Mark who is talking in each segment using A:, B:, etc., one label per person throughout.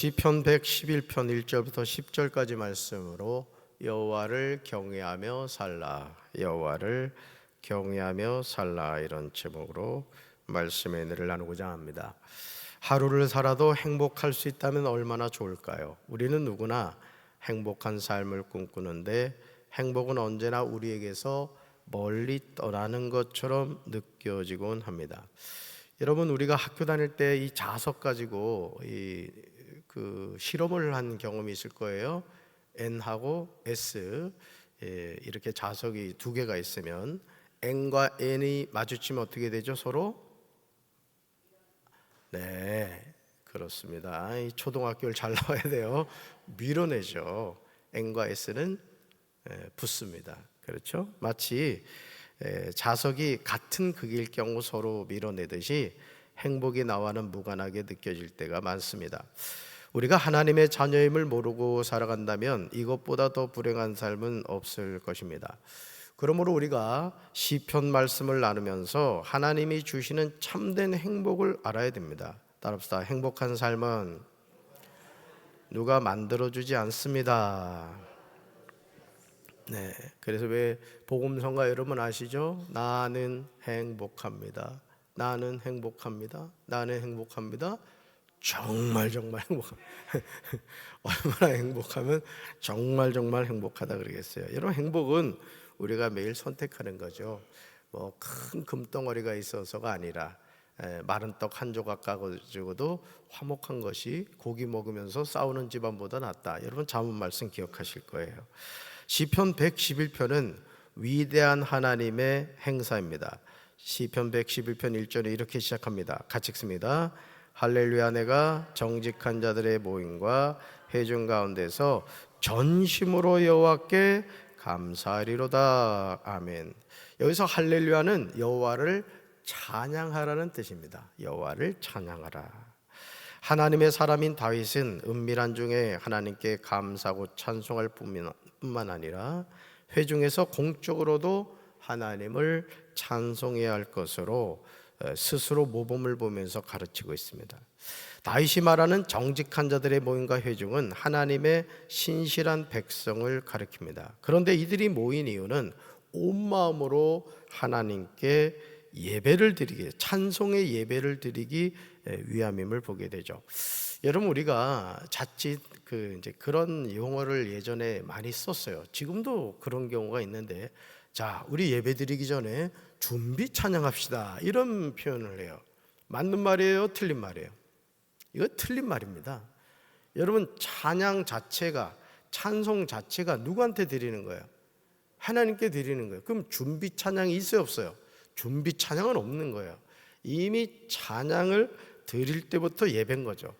A: 시편 111편 1절부터 10절까지 말씀으로 여호와를 경외하며 살라, 여호와를 경외하며 살라, 이런 제목으로 말씀의 은혜를 나누고자 합니다. 하루를 살아도 행복할 수 있다면 얼마나 좋을까요? 우리는 누구나 행복한 삶을 꿈꾸는데 행복은 언제나 우리에게서 멀리 떠나는 것처럼 느껴지곤 합니다. 여러분, 우리가 학교 다닐 때 이 자석 가지고 실험을 한 경험이 있을 거예요. N하고 S, 이렇게 자석이 두 개가 있으면 N과 N이 마주치면 어떻게 되죠? 서로? 네, 그렇습니다. 이 초등학교를 잘 나와야 돼요. 밀어내죠. N과 S는 붙습니다. 그렇죠? 마치 자석이 같은 극일 경우 서로 밀어내듯이 행복이 나와는 무관하게 느껴질 때가 많습니다. 우리가 하나님의 자녀임을 모르고 살아간다면 이것보다 더 불행한 삶은 없을 것입니다. 그러므로 우리가 시편 말씀을 나누면서 하나님이 주시는 참된 행복을 알아야 됩니다. 따라합시다. 행복한 삶은 누가 만들어주지 않습니다. 네, 그래서 왜 복음성가 여러분 아시죠? 나는 행복합니다. 나는 행복합니다. 나는 행복합니다. 정말 행복합니다. 얼마나 행복하면 정말 행복하다 그러겠어요. 여러분, 행복은 우리가 매일 선택하는 거죠. 뭐 큰 금덩어리가 있어서가 아니라 마른 떡 한 조각 가지고도 화목한 것이 고기 먹으면서 싸우는 집안보다 낫다. 여러분, 잠언 말씀 기억하실 거예요. 시편 111편은 위대한 하나님의 행사입니다. 시편 111편 1절에 이렇게 시작합니다. 같이 읽습니다. 할렐루야, 내가 정직한 자들의 모임과 회중 가운데서 전심으로 여호와께 감사하리로다. 아멘. 여기서 할렐루야는 여호와를 찬양하라는 뜻입니다. 여호와를 찬양하라. 하나님의 사람인 다윗은 은밀한 중에 하나님께 감사하고 찬송할 뿐만 아니라 회중에서 공적으로도 하나님을 찬송해야 할 것으로 스스로 모범을 보면서 가르치고 있습니다. 다윗이 말하는 정직한 자들의 모임과 회중은 하나님의 신실한 백성을 가리킵니다. 그런데 이들이 모인 이유는 온 마음으로 하나님께 예배를 드리기, 찬송의 예배를 드리기 위함임을 보게 되죠. 여러분, 우리가 자칫 그런 용어를 예전에 많이 썼어요. 지금도 그런 경우가 있는데, 자, 우리 예배 드리기 전에 준비 찬양합시다, 이런 표현을 해요. 맞는 말이에요? 틀린 말이에요? 이거 틀린 말입니다. 여러분, 찬양 자체가, 찬송 자체가 누구한테 드리는 거예요? 하나님께 드리는 거예요. 그럼 준비 찬양이 있어요, 없어요? 준비 찬양은 없는 거예요. 이미 찬양을 드릴 때부터 예배인 거죠.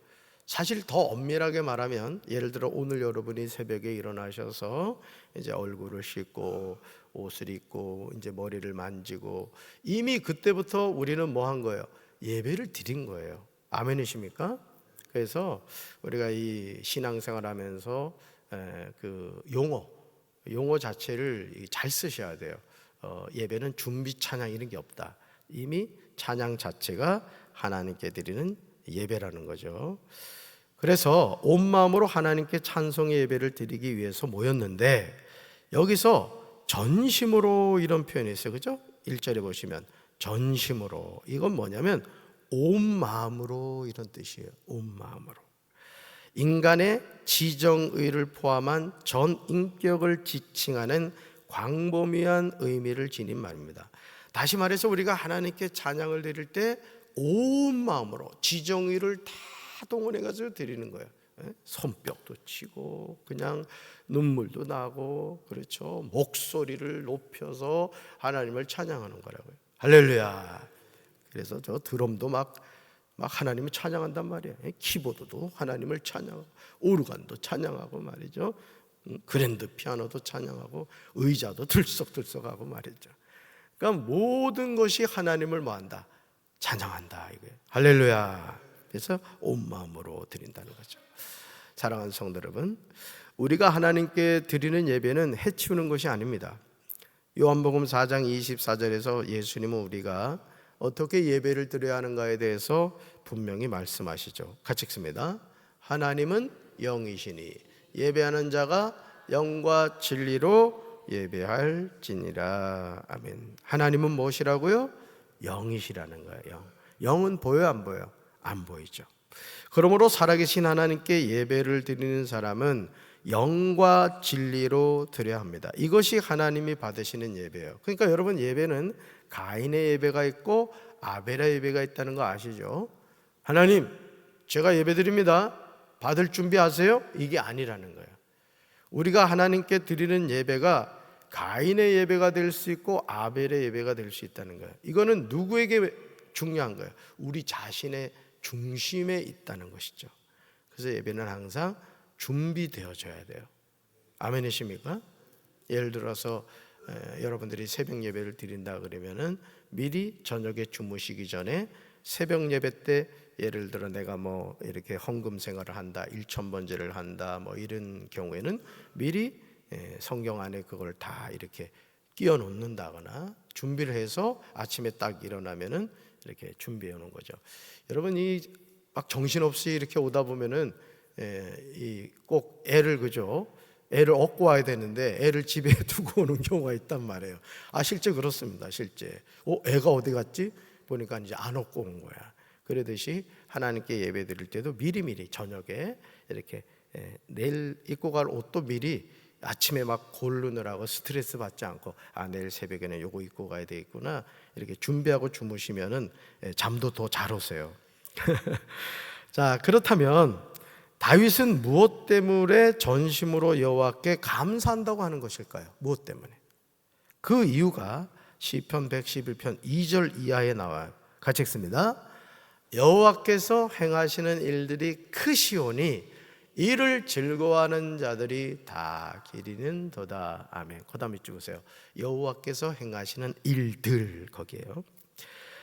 A: 사실 더 엄밀하게 말하면, 예를 들어 오늘 여러분이 새벽에 일어나셔서 이제 얼굴을 씻고 옷을 입고 이제 머리를 만지고, 이미 그때부터 우리는 뭐 한 거예요? 예배를 드린 거예요. 아멘이십니까? 그래서 우리가 이 신앙생활 하면서 그 용어 자체를 잘 쓰셔야 돼요. 예배는 준비 찬양 이런 게 없다. 이미 찬양 자체가 하나님께 드리는 예배라는 거죠. 그래서 온 마음으로 하나님께 찬송의 예배를 드리기 위해서 모였는데, 여기서 전심으로 이런 표현이 있어요. 그죠? 1절에 보시면 전심으로, 이건 뭐냐면 온 마음으로, 이런 뜻이에요. 온 마음으로. 인간의 지정의를 포함한 전 인격을 지칭하는 광범위한 의미를 지닌 말입니다. 다시 말해서 우리가 하나님께 찬양을 드릴 때 온 마음으로 지정의를 다 동원해가지고 드리는 거예요. 손뼉도 치고 그냥 눈물도 나고, 그렇죠? 목소리를 높여서 하나님을 찬양하는 거라고요. 할렐루야. 그래서 저 드럼도 막 하나님을 찬양한단 말이에요. 키보드도 하나님을 찬양하고, 오르간도 찬양하고 말이죠. 그랜드 피아노도 찬양하고, 의자도 들썩들썩하고 말이죠. 그러니까 모든 것이 하나님을 뭐한다? 찬양한다, 이거예요. 할렐루야. 그래서 온 마음으로 드린다는 거죠. 사랑하는 성도 여러분, 우리가 하나님께 드리는 예배는 해치우는 것이 아닙니다. 요한복음 4장 24절에서 예수님은 우리가 어떻게 예배를 드려야 하는가에 대해서 분명히 말씀하시죠. 같이 읽습니다. 하나님은 영이시니 예배하는 자가 영과 진리로 예배할지니라. 아멘. 하나님은 무엇이라고요? 영이시라는 거예요. 영은 보여요, 안 보여요? 안 보이죠. 그러므로 살아계신 하나님께 예배를 드리는 사람은 영과 진리로 드려야 합니다. 이것이 하나님이 받으시는 예배예요. 그러니까 여러분, 예배는 가인의 예배가 있고 아벨의 예배가 있다는 거 아시죠? 하나님, 제가 예배 드립니다. 받을 준비하세요? 이게 아니라는 거예요. 우리가 하나님께 드리는 예배가 가인의 예배가 될 수 있고 아벨의 예배가 될 수 있다는 거예요. 이거는 누구에게 중요한 거예요? 우리 자신의 중심에 있다는 것이죠. 그래서 예배는 항상 준비되어져야 돼요. 아멘이십니까? 예를 들어서 여러분들이 새벽 예배를 드린다 그러면은 미리 저녁에 주무시기 전에 새벽 예배 때 예를 들어 내가 뭐 이렇게 헌금 생활을 한다, 일천번제를 한다, 뭐 이런 경우에는 미리 성경 안에 그걸 다 이렇게 끼워 놓는다거나 준비를 해서 아침에 딱 일어나면은 이렇게 준비해 놓은 거죠. 여러분, 이 막 정신없이 이렇게 오다 보면은 꼭 애를 그죠? 애를 얻고 와야 되는데 애를 집에 두고 오는 경우가 있단 말이에요. 실제 그렇습니다. 실제 애가 어디 갔지? 보니까 이제 안 얻고 온 거야. 그러듯이 하나님께 예배 드릴 때도 미리미리 저녁에 이렇게 내일 입고 갈 옷도 미리 아침에 막 고르느라고 스트레스 받지 않고 내일 새벽에는 요거 입고 가야 되겠구나 이렇게 준비하고 주무시면은 잠도 더 잘 오세요. 자, 그렇다면 다윗은 무엇 때문에 전심으로 여호와께 감사한다고 하는 것일까요? 무엇 때문에? 그 이유가 시편 111편 2절 이하에 나와요. 같이 읽습니다. 여호와께서 행하시는 일들이 크시오니 이를 즐거워하는 자들이 다 기리는도다. 아멘. 그다음에 찍으세요. 여호와께서 행하시는 일들, 거기에요.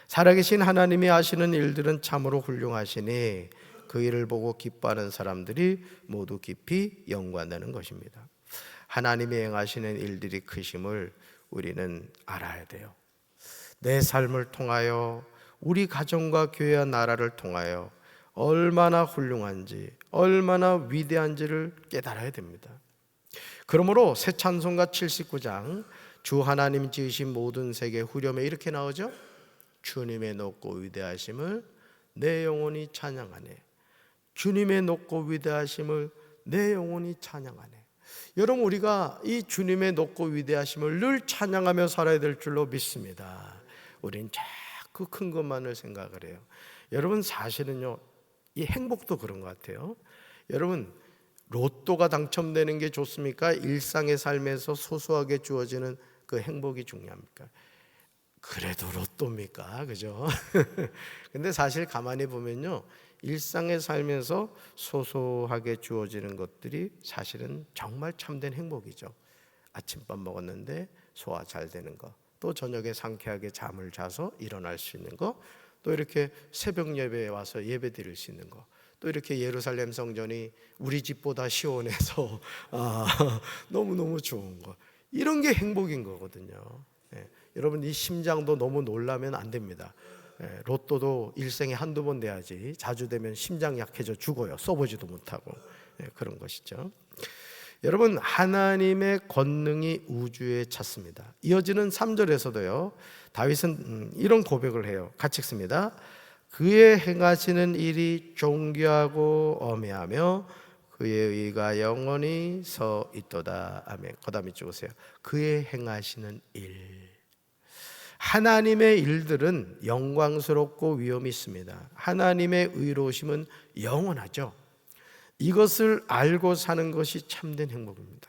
A: 살아계신 하나님이 하시는 일들은 참으로 훌륭하시니 그 일을 보고 기뻐하는 사람들이 모두 깊이 연관되는 것입니다. 하나님이 행하시는 일들이 크심을 우리는 알아야 돼요. 내 삶을 통하여 우리 가정과 교회와 나라를 통하여 얼마나 훌륭한지 얼마나 위대한지를 깨달아야 됩니다. 그러므로 새 찬송가 79장 주 하나님 지으신 모든 세계 후렴에 이렇게 나오죠. 주님의 높고 위대하심을 내 영혼이 찬양하네. 주님의 높고 위대하심을 내 영혼이 찬양하네. 여러분, 우리가 이 주님의 높고 위대하심을 늘 찬양하며 살아야 될 줄로 믿습니다. 우린 자꾸 큰 것만을 생각을 해요. 여러분, 사실은요, 이 행복도 그런 것 같아요. 여러분, 로또가 당첨되는 게 좋습니까? 일상의 삶에서 소소하게 주어지는 그 행복이 중요합니까? 그래도 로또입니까? 그죠? 근데 사실 가만히 보면요, 일상의 삶에서 소소하게 주어지는 것들이 사실은 정말 참된 행복이죠. 아침밥 먹었는데 소화 잘 되는 거, 또 저녁에 상쾌하게 잠을 자서 일어날 수 있는 거, 또 이렇게 새벽 예배에 와서 예배 드릴 수 있는 거, 또 이렇게 예루살렘 성전이 우리 집보다 시원해서 너무너무 좋은 거, 이런 게 행복인 거거든요. 여러분, 이 심장도 너무 놀라면 안 됩니다. 로또도 일생에 한두 번 내야지 자주 되면 심장 약해져 죽어요. 써보지도 못하고. 그런 것이죠. 여러분, 하나님의 권능이 우주에 찼습니다. 이어지는 3절에서도요 다윗은 이런 고백을 해요. 같이 읽습니다. 그의 행하시는 일이 존귀하고 엄해하며 그의 의가 영원히 서 있도다. 아멘. 그 다음에 찍으세요. 그의 행하시는 일. 하나님의 일들은 영광스럽고 위엄이 있습니다. 하나님의 의로우심은 영원하죠. 이것을 알고 사는 것이 참된 행복입니다.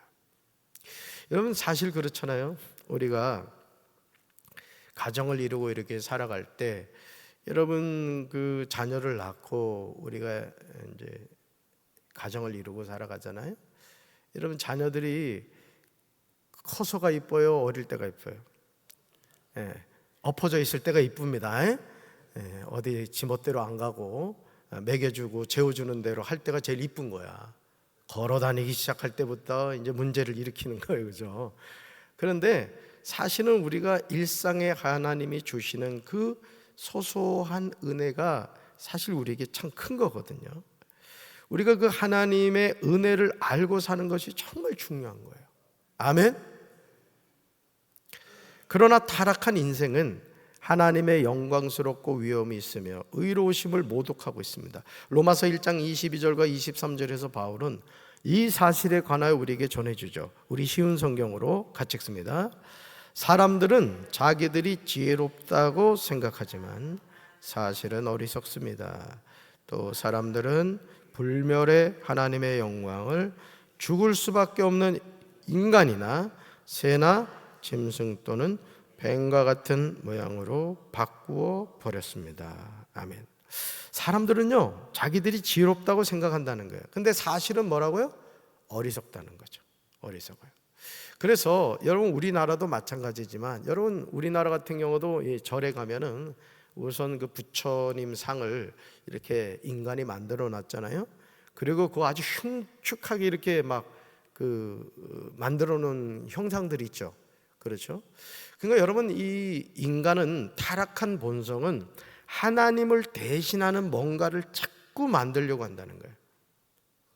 A: 여러분, 사실 그렇잖아요. 우리가 가정을 이루고 이렇게 살아갈 때, 여러분 그 자녀를 낳고 우리가 이제 가정을 이루고 살아가잖아요. 여러분, 자녀들이 커서가 이뻐요, 어릴 때가 이뻐요? 엎어져 있을 때가 이쁩니다. 어디 지멋대로 안 가고 먹여주고 재워주는 대로 할 때가 제일 이쁜 거야. 걸어 다니기 시작할 때부터 이제 문제를 일으키는 거예요, 그죠? 그런데 사실은 우리가 일상에 하나님이 주시는 그 소소한 은혜가 사실 우리에게 참 큰 거거든요. 우리가 그 하나님의 은혜를 알고 사는 것이 정말 중요한 거예요. 아멘. 그러나 타락한 인생은 하나님의 영광스럽고 위엄이 있으며 의로우심을 모독하고 있습니다. 로마서 1장 22절과 23절에서 바울은 이 사실에 관하여 우리에게 전해주죠. 우리 쉬운 성경으로 같이 읽습니다. 사람들은 자기들이 지혜롭다고 생각하지만 사실은 어리석습니다. 또 사람들은 불멸의 하나님의 영광을 죽을 수밖에 없는 인간이나 새나 짐승 또는 뱀과 같은 모양으로 바꾸어 버렸습니다. 아멘. 사람들은요, 자기들이 지혜롭다고 생각한다는 거예요. 근데 사실은 뭐라고요? 어리석다는 거죠. 어리석어요. 그래서 여러분, 우리나라도 마찬가지지만, 여러분 우리나라 같은 경우도 이 절에 가면은 우선 그 부처님 상을 이렇게 인간이 만들어 놨잖아요. 그리고 그거 아주 흉측하게 이렇게 막 만들어 놓은 형상들이 있죠. 그렇죠? 그러니까 여러분, 이 인간은 타락한 본성은 하나님을 대신하는 뭔가를 자꾸 만들려고 한다는 거예요.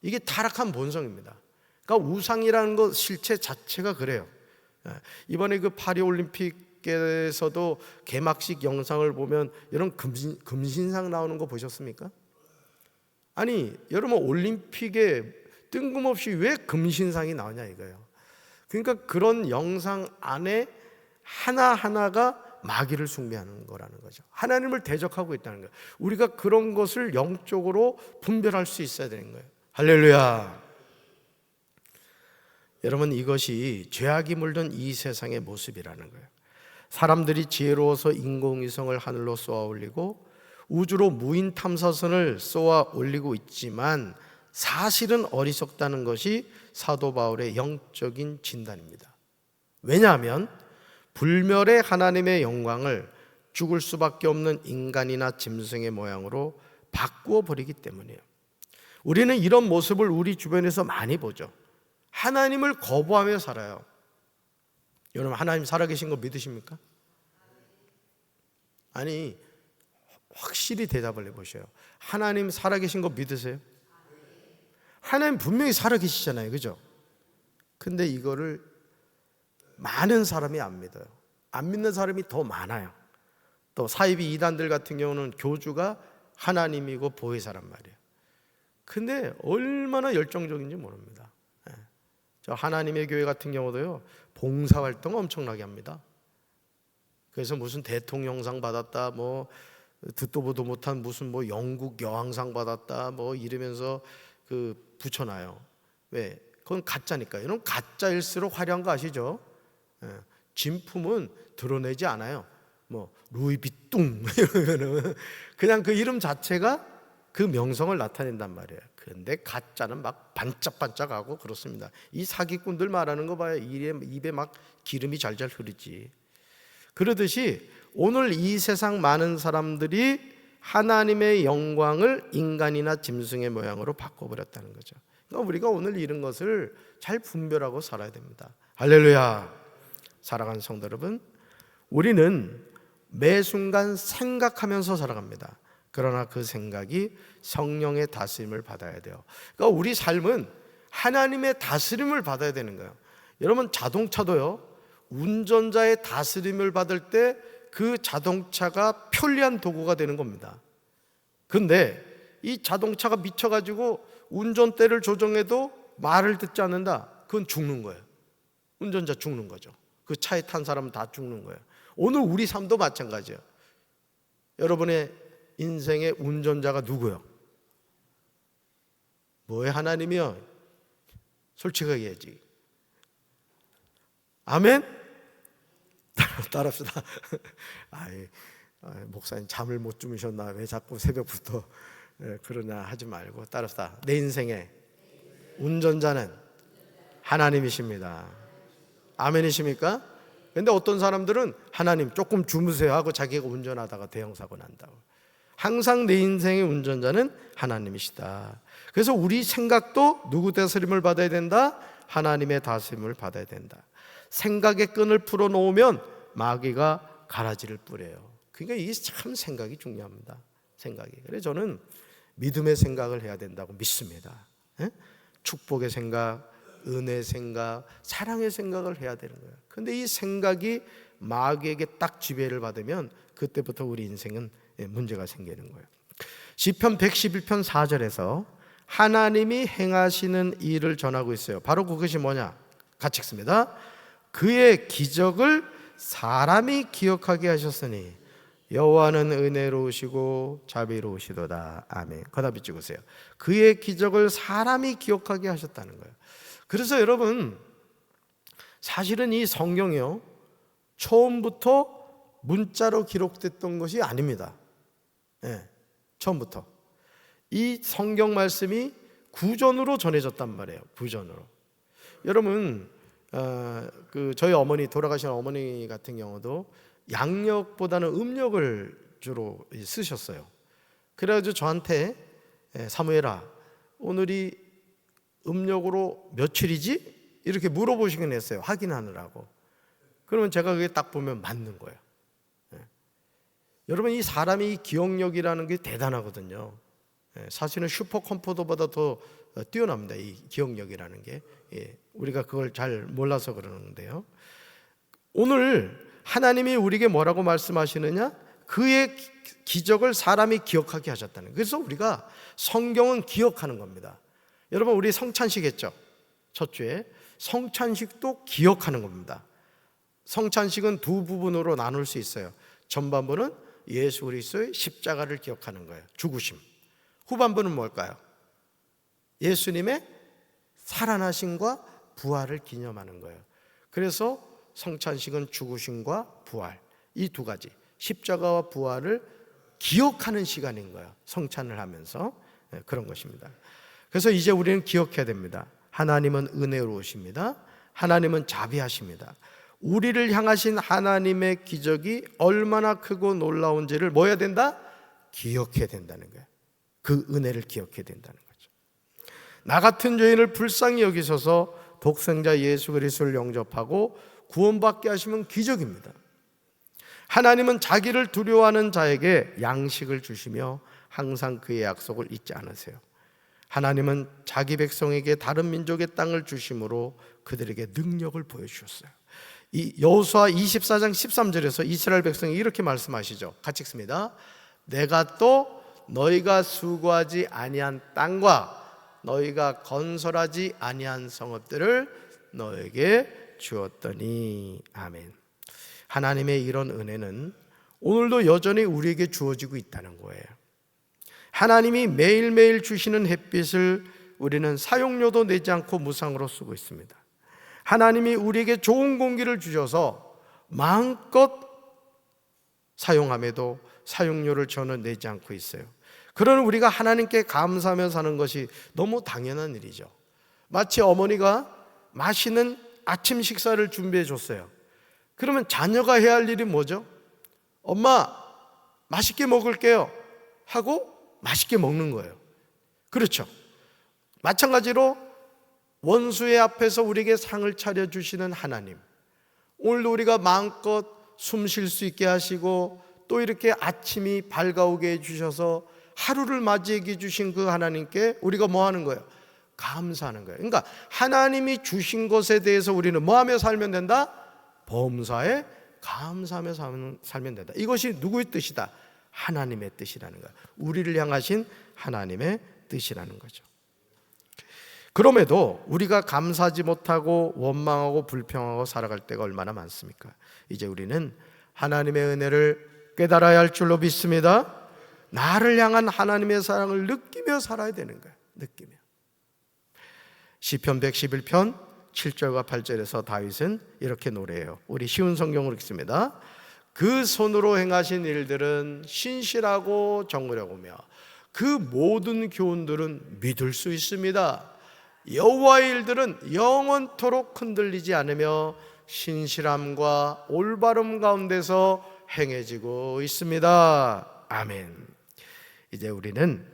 A: 이게 타락한 본성입니다. 그러니까 우상이라는 것 실체 자체가 그래요. 이번에 그 파리올림픽에서도 개막식 영상을 보면 여러분 금신상 나오는 거 보셨습니까? 아니 여러분, 올림픽에 뜬금없이 왜 금신상이 나오냐 이거예요. 그러니까 그런 영상 안에 하나하나가 마귀를 숭배하는 거라는 거죠. 하나님을 대적하고 있다는 거예요. 우리가 그런 것을 영적으로 분별할 수 있어야 되는 거예요. 할렐루야. 여러분, 이것이 죄악이 물든 이 세상의 모습이라는 거예요. 사람들이 지혜로워서 인공위성을 하늘로 쏘아 올리고 우주로 무인 탐사선을 쏘아 올리고 있지만 사실은 어리석다는 것이 사도 바울의 영적인 진단입니다. 왜냐하면 불멸의 하나님의 영광을 죽을 수밖에 없는 인간이나 짐승의 모양으로 바꾸어 버리기 때문이에요. 우리는 이런 모습을 우리 주변에서 많이 보죠. 하나님을 거부하며 살아요. 여러분, 하나님 살아계신 거 믿으십니까? 아니, 확실히 대답을 해보셔요. 하나님 살아계신 거 믿으세요? 하나님 분명히 살아계시잖아요, 그죠? 근데 이거를 많은 사람이 안 믿어요. 안 믿는 사람이 더 많아요. 또 사이비 이단들 같은 경우는 교주가 하나님이고 보혜사란 말이에요. 근데 얼마나 열정적인지 모릅니다. 저 하나님의 교회 같은 경우도요, 봉사활동 엄청나게 합니다. 그래서 무슨 대통령상 받았다, 뭐 듣도 보도 못한 무슨 뭐 영국 여왕상 받았다, 뭐 이러면서 붙여놔요. 왜? 그건 가짜니까요. 이런 가짜일수록 화려한 거 아시죠? 진품은 드러내지 않아요. 뭐 루이비뚱 이러면은 그냥 그 이름 자체가 그 명성을 나타낸단 말이에요. 그런데 가짜는 막 반짝반짝하고 그렇습니다. 이 사기꾼들 말하는 거 봐요. 입에 막 기름이 잘잘 흐르지. 그러듯이 오늘 이 세상 많은 사람들이 하나님의 영광을 인간이나 짐승의 모양으로 바꿔버렸다는 거죠. 그러니까 우리가 오늘 이런 것을 잘 분별하고 살아야 됩니다. 할렐루야. 사랑하는 성도 여러분, 우리는 매 순간 생각하면서 살아갑니다. 그러나 그 생각이 성령의 다스림을 받아야 돼요. 그러니까 우리 삶은 하나님의 다스림을 받아야 되는 거예요. 여러분, 자동차도요, 운전자의 다스림을 받을 때 그 자동차가 편리한 도구가 되는 겁니다. 근데 이 자동차가 미쳐가지고 운전대를 조정해도 말을 듣지 않는다, 그건 죽는 거예요. 운전자 죽는 거죠. 그 차에 탄 사람은 다 죽는 거예요. 오늘 우리 삶도 마찬가지예요. 여러분의 인생의 운전자가 누구요? 뭐의 하나님이요? 솔직하게 해야지. 아멘? 따라합시다. 목사님 잠을 못 주무셨나? 왜 자꾸 새벽부터 그러냐 하지 말고 따라합시다. 내 인생의 운전자는 하나님이십니다. 아멘이십니까? 근데 어떤 사람들은 하나님 조금 주무세요 하고 자기가 운전하다가 대형사고 난다고. 항상 내 인생의 운전자는 하나님이시다. 그래서 우리 생각도 누구 다스림을 받아야 된다? 하나님의 다스림을 받아야 된다. 생각의 끈을 풀어놓으면 마귀가 가라지를 뿌려요. 그러니까 이게 참 생각이 중요합니다. 생각이. 그래서 저는 믿음의 생각을 해야 된다고 믿습니다. 예? 축복의 생각, 은혜의 생각, 사랑의 생각을 해야 되는 거예요. 근데 이 생각이 마귀에게 딱 지배를 받으면 그때부터 우리 인생은 문제가 생기는 거예요. 시편 111편 4절에서 하나님이 행하시는 일을 전하고 있어요. 바로 그것이 뭐냐? 같이 읽습니다. 그의 기적을 사람이 기억하게 하셨으니 여호와는 은혜로우시고 자비로우시도다. 아멘. 거답이 찍으세요. 그의 기적을 사람이 기억하게 하셨다는 거예요. 그래서 여러분, 사실은 이 성경이요, 처음부터 문자로 기록됐던 것이 아닙니다. 네, 처음부터 이 성경 말씀이 구전으로 전해졌단 말이에요. 구전으로. 여러분, 저희 어머니, 돌아가신 어머니 같은 경우도 양력보다는 음력을 주로 쓰셨어요. 그래가지고 저한테 사무엘아, 오늘이 음력으로 며칠이지? 이렇게 물어보시긴 했어요. 확인하느라고. 그러면 제가 그게 딱 보면 맞는 거예요. 여러분, 이 사람이 기억력이라는 게 대단하거든요. 사실은 슈퍼컴퓨터보다 더 뛰어납니다. 이 기억력이라는 게. 우리가 그걸 잘 몰라서 그러는데요. 오늘 하나님이 우리에게 뭐라고 말씀하시느냐? 그의 기적을 사람이 기억하게 하셨다는 거예요. 그래서 우리가 성경은 기억하는 겁니다. 여러분, 우리 성찬식 했죠? 첫 주에. 성찬식도 기억하는 겁니다. 성찬식은 두 부분으로 나눌 수 있어요. 전반부는 예수 그리스도의 십자가를 기억하는 거예요. 죽으심. 후반부는 뭘까요? 예수님의 살아나심과 부활을 기념하는 거예요. 그래서 성찬식은 죽으심과 부활, 이 두 가지, 십자가와 부활을 기억하는 시간인 거예요. 성찬을 하면서. 그런 것입니다. 그래서 이제 우리는 기억해야 됩니다. 하나님은 은혜로우십니다. 하나님은 자비하십니다. 우리를 향하신 하나님의 기적이 얼마나 크고 놀라운지를 뭐 해야 된다? 기억해야 된다는 거예요. 그 은혜를 기억해야 된다는 거죠. 나 같은 죄인을 불쌍히 여기셔서 독생자 예수 그리스도를 영접하고 구원받게 하시면 기적입니다. 하나님은 자기를 두려워하는 자에게 양식을 주시며 항상 그의 약속을 잊지 않으세요. 하나님은 자기 백성에게 다른 민족의 땅을 주심으로 그들에게 능력을 보여주셨어요. 이 여호수아 24장 13절에서 이스라엘 백성이 이렇게 말씀하시죠. 같이 읽습니다. 내가 또 너희가 수고하지 아니한 땅과 너희가 건설하지 아니한 성읍들을 너에게 주었더니. 아멘. 하나님의 이런 은혜는 오늘도 여전히 우리에게 주어지고 있다는 거예요. 하나님이 매일매일 주시는 햇빛을 우리는 사용료도 내지 않고 무상으로 쓰고 있습니다. 하나님이 우리에게 좋은 공기를 주셔서 마음껏 사용함에도 사용료를 저는 내지 않고 있어요. 그러나 우리가 하나님께 감사하며 사는 것이 너무 당연한 일이죠. 마치 어머니가 맛있는 아침 식사를 준비해 줬어요. 그러면 자녀가 해야 할 일이 뭐죠? 엄마, 맛있게 먹을게요 하고 맛있게 먹는 거예요. 그렇죠? 마찬가지로 원수의 앞에서 우리에게 상을 차려주시는 하나님, 오늘도 우리가 마음껏 숨 쉴 수 있게 하시고 또 이렇게 아침이 밝아오게 해주셔서 하루를 맞이해 주신 그 하나님께 우리가 뭐 하는 거예요? 감사하는 거예요. 그러니까 하나님이 주신 것에 대해서 우리는 뭐 하며 살면 된다? 범사에 감사하며 살면 된다. 이것이 누구의 뜻이다? 하나님의 뜻이라는 거예요. 우리를 향하신 하나님의 뜻이라는 거죠. 그럼에도 우리가 감사하지 못하고 원망하고 불평하고 살아갈 때가 얼마나 많습니까? 이제 우리는 하나님의 은혜를 깨달아야 할 줄로 믿습니다. 나를 향한 하나님의 사랑을 느끼며 살아야 되는 거예요. 느끼며. 시편 111편 7절과 8절에서 다윗은 이렇게 노래해요. 우리 쉬운 성경으로 읽습니다. 그 손으로 행하신 일들은 신실하고 정의로우며 그 모든 교훈들은 믿을 수 있습니다. 여호와의 일들은 영원토록 흔들리지 않으며 신실함과 올바름 가운데서 행해지고 있습니다. 아멘. 이제 우리는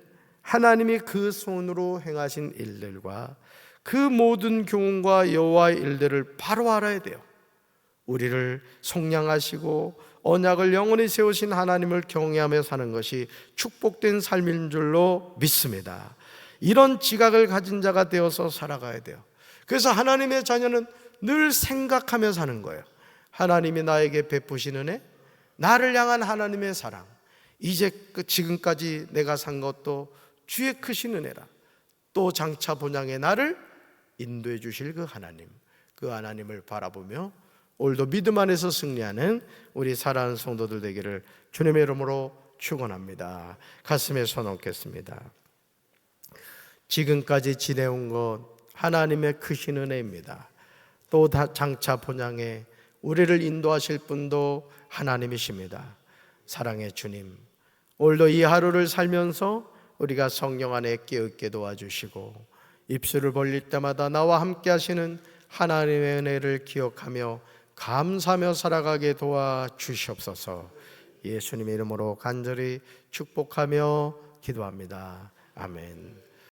A: 하나님이 그 손으로 행하신 일들과 그 모든 교훈과 여호와의 일들을 바로 알아야 돼요. 우리를 속량하시고 언약을 영원히 세우신 하나님을 경외하며 사는 것이 축복된 삶인 줄로 믿습니다. 이런 지각을 가진 자가 되어서 살아가야 돼요. 그래서 하나님의 자녀는 늘 생각하며 사는 거예요. 하나님이 나에게 베푸시는 애, 나를 향한 하나님의 사랑, 이제 지금까지 내가 산 것도 주의 크신 은혜라. 또 장차 본향에 나를 인도해 주실 그 하나님을 바라보며 오늘도 믿음 안에서 승리하는 우리 사랑하는 성도들 되기를 주님의 이름으로 축원합니다. 가슴에 손 얹겠습니다. 지금까지 지내온 것 하나님의 크신 은혜입니다. 또 장차 본향에 우리를 인도하실 분도 하나님이십니다. 사랑의 주님, 오늘도 이 하루를 살면서 우리가 성령 안에 깨어있게 도와주시고 입술을 벌릴 때마다 나와 함께 하시는 하나님의 은혜를 기억하며 감사하며 살아가게 도와주시옵소서. 예수님의 이름으로 간절히 축복하며 기도합니다. 아멘.